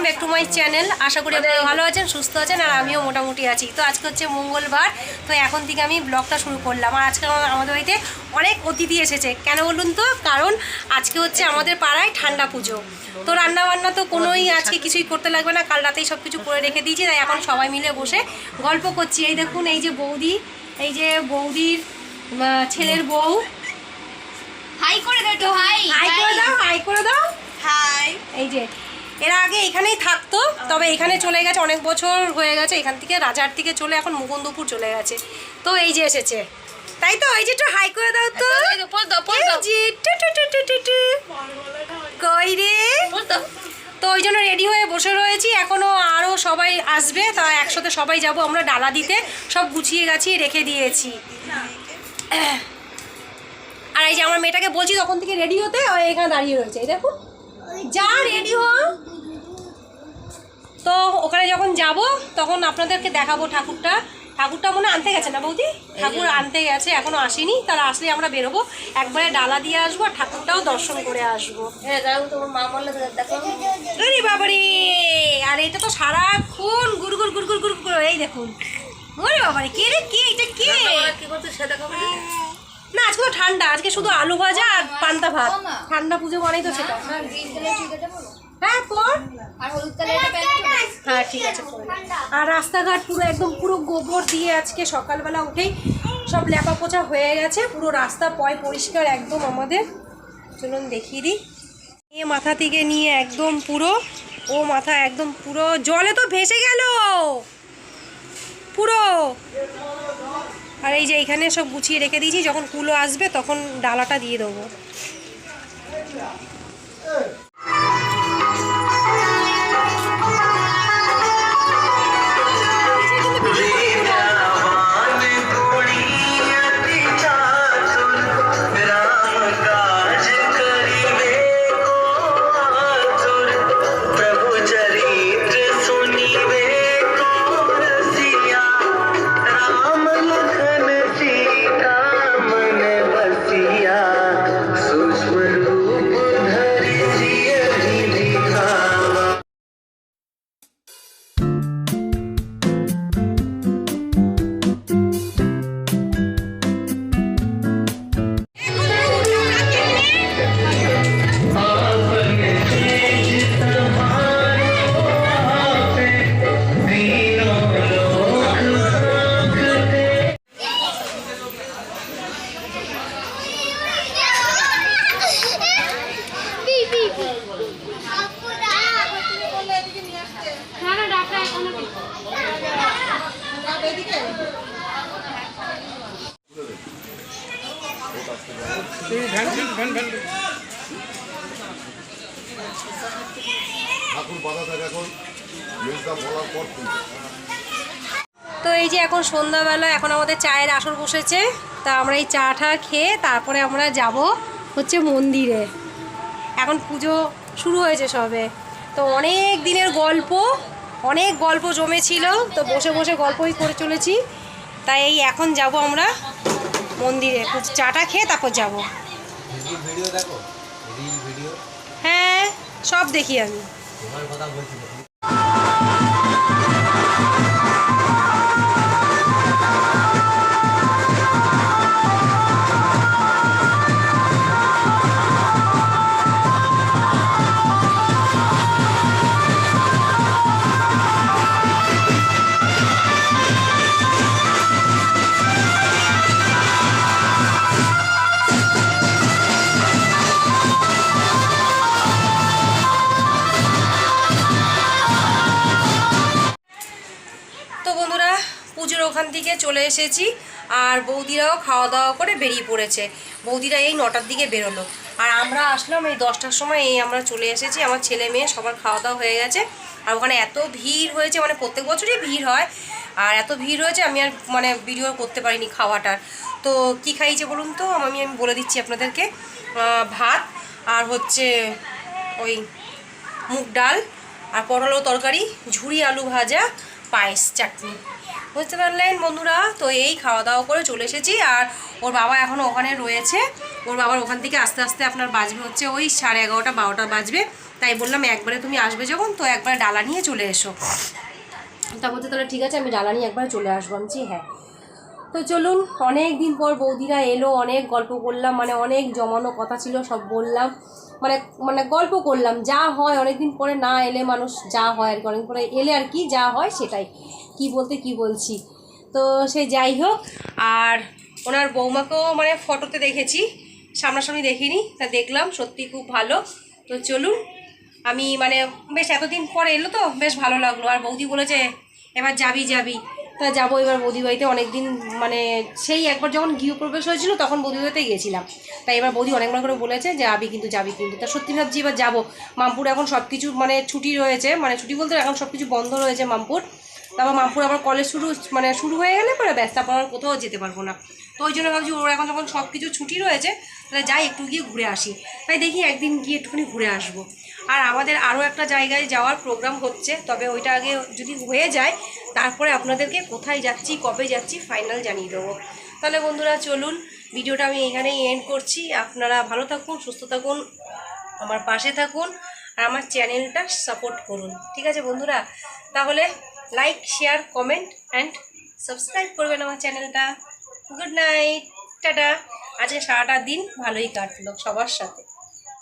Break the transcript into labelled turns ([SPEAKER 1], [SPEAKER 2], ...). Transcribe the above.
[SPEAKER 1] Back to my channel. আশা করি আপনারা ভালো আছেন, সুস্থ আছেন, আর আমিও মোটামুটি আছি। তো আজকে হচ্ছে মঙ্গলবার, তো এখন থেকে আমি ব্লগটা শুরু করলাম। আর আজকে আমাদের বাড়িতে অনেক অতিথি এসেছে। কেন বলুন তো? কারণ আজকে হচ্ছে আমাদের পাড়ায় ঠান্ডা পুজো। তো রান্নাবান্না তো কোনোই আজকে কিছুই করতে লাগবে না, কাল রাতেই সব কিছু করে রেখে দিয়েছি। তাই এখন সবাই মিলে বসে গল্প করছি। এই দেখুন, এই যে বৌদি, এই যে বৌদির ছেলের বউ।
[SPEAKER 2] হাই করে দাও তো, হাই
[SPEAKER 1] হাই করে দাও, হাই করে দাও।
[SPEAKER 2] হাই।
[SPEAKER 1] এই যে এরা আগে এখানেই থাকতো, তবে এখানে চলে গেছে, অনেক বছর হয়ে গেছে। এখান থেকে রাজার থেকে চলে এখন মুকুন্দপুর চলে গেছে। তো এই যে এসেছে, তাই তো? এই যে একটু হাই করে দাও তো। কই রে? তো ওই জন্য রেডি হয়ে বসে রয়েছি। এখনো আরও সবাই আসবে, তা একসাথে সবাই যাব আমরা ডালা দিতে। সব গুছিয়ে গাছিয়ে রেখে দিয়েছি। আর এই যে আমার মেয়েটাকে বলছি তখন থেকে রেডি হতে, এখানে দাঁড়িয়ে রয়েছে। এই দেখুন, যা রেডি হ। তো ওখানে যখন যাব তখন আপনাদেরকে দেখাবো ঠাকুরটা। ঠাকুরটা মনে আনতে গেছে না বৌদি? ঠাকুর আনতে গেছে, এখনো আসেনি। তারা আসলে আমরা বেরোবো, একবারে ডালা দিয়ে আসবো, আর ঠাকুরটাও দর্শন করে আসবো।
[SPEAKER 2] তোমার মা বললে দেখো।
[SPEAKER 1] আরে বাবারে, আর এটা তো সারাক্ষণ গুড়গুড় গুড়গুড় গুড়গুড়। এই দেখুন, ওরে বাবারে, কে রে, কে এটা? কে
[SPEAKER 2] কি করতে সেটা খাবে
[SPEAKER 1] না? আজকে তো ঠান্ডা, আজকে শুধু আলু ভাজা আর পান্তা ভাত। ঠান্ডা পুজো মানেই তো সেটা। হ্যাঁ পর,
[SPEAKER 2] আর হলুদ কালারের প্যান্ট।
[SPEAKER 1] হ্যাঁ ঠিক আছে। আর রাস্তাঘাট পুরো একদম পুরো গোবর দিয়ে আজকে সকালবেলা উঠেই সব লেপা পোছা হয়ে গেছে। পুরো রাস্তা পরিষ্কার একদম আমাদের। চলুন দেখিয়ে দিই। এ মাথা থেকে নিয়ে একদম পুরো, ও মাথা একদম পুরো জলে তো ভেসে গেল পুরো। আর এই যে এইখানে সব গুছিয়ে রেখে দিয়েছি, যখন কুলো আসবে তখন ডালাটা দিয়ে দেবো। তো এই যে এখন সন্ধ্যাবেলা, এখন আমাদের চায়ের আসর বসেছে। তা আমরা এই চাটা খেয়ে তারপরে আমরা যাব হচ্ছে মন্দিরে। এখন পুজো শুরু হয়েছে সবে, তো অনেক দিনের গল্প, অনেক গল্প জমেছিল, তো বসে বসে গল্পই করে চলেছি। তাই এই এখন যাব আমরা মন্দিরে, চাটা খেয়ে তারপর যাব। হ্যাঁ সব দেখি আমি। পুজোর ওখান থেকে চলে এসেছি, আর বৌদিরাও খাওয়া দাওয়া করে বেরিয়ে পড়েছে। বৌদিরা এই 9টার দিকে বেরোলো, আর আমরা আসলাম এই 10টার সময়। এই আমরা চলে এসেছি, আমার ছেলে মেয়ে সবার খাওয়া দাওয়া হয়ে গেছে। আর ওখানে এত ভিড় হয়েছে, মানে প্রত্যেক বছরই ভিড় হয়, আর এত ভিড় হয়েছে আমি আর মানে ভিডিও করতে পারিনি খাওয়াটার। তো কি খাইছে বলুন তো? আমি বলে দিচ্ছি আপনাদেরকে। ভাত, আর হচ্ছে ওই মুগ ডাল, আর পটল তরকারি, ঝুরি আলু ভাজা, পায়েস, চাটনি। বুঝতে পারলেন বন্ধুরা? তো এই খাওয়া দাওয়া করে চলে এসেছি, আর ওর বাবা এখনও ওখানে রয়েছে। ওর বাবার ওখান থেকে আস্তে আস্তে আপনার বাজবে হচ্ছে ওই 11:30 12টা বাজবে। তাই বললাম একবারে তুমি আসবে যখন তো একবার ডালা নিয়ে চলে এসো। তা বলতে তাহলে ঠিক আছে আমি ডালা নিয়ে একবার চলে আসবো। আমি হ্যাঁ। তো চলুন, অনেক দিন পর বৌদিরা এলো, অনেক গল্প করলাম, মানে অনেক জমানো কথা ছিল সব বললাম, মানে মানে গল্প করলাম যা হয়, অনেক দিন পরে না এলে মানুষ যা হয় আর কি, অনেক পরে এলে আর কি যা হয় সেটাই, কি বলতে কি বলছি। তো সে যাই হোক, আর ওনার বৌমাকেও মানে ফটোতে দেখেছি, সামনাসামনি দেখিনি, তা দেখলাম সত্যি খুব ভালো। তো চলুন, আমি মানে বেশ এতদিন পর এলো তো বেশ ভালো লাগলো। আর বৌদি বলেছে এবার যাবি যাবি, তা যাবো এবার বৌদি বাড়িতে। অনেকদিন মানে সেই একবার যখন গৃহপ্রবেশ হয়েছিল তখন বৌদি বাড়িতে গিয়েছিলাম, তাই এবার বৌদি অনেকবার করে বলেছে যে যাবি কিন্তু। তা সত্যি ভাবছি এবার যাবো। মামপুর এখন সব কিছু মানে ছুটি রয়েছে, মানে ছুটি বলতে এখন সব কিছু বন্ধ রয়েছে মামপুর। তারপর মামপুর আবার কলেজ শুরু হয়ে গেলে পরে ব্যস্ত, তারপর আর কোথাও যেতে পারবো না। তো ওই জন্য ভাবছি ওর এখন যখন সব কিছু ছুটি রয়েছে তাহলে যাই একটু গিয়ে ঘুরে আসি। তাই দেখি একদিন গিয়ে একটুখানি ঘুরে আসবো। আর আমাদের আরও একটা জায়গায় যাওয়ার প্রোগ্রাম হচ্ছে, তবে ওইটা আগে যদি হয়ে যায় তারপরে আপনাদেরকে কোথায় যাচ্ছি কবে যাচ্ছি ফাইনাল জানিয়ে দেবো। তাহলে বন্ধুরা চলুন, ভিডিওটা আমি এখানেই এন্ড করছি। আপনারা ভালো থাকুন, সুস্থ থাকুন, আমার পাশে থাকুন, আর আমার চ্যানেলটা সাপোর্ট করুন। ঠিক আছে বন্ধুরা, তাহলে like share comment and subscribe করবেন আমার চ্যানেলটা। Good night, tata. আজকে সারাটা দিন ভালোই কাটলো সবার সাথে।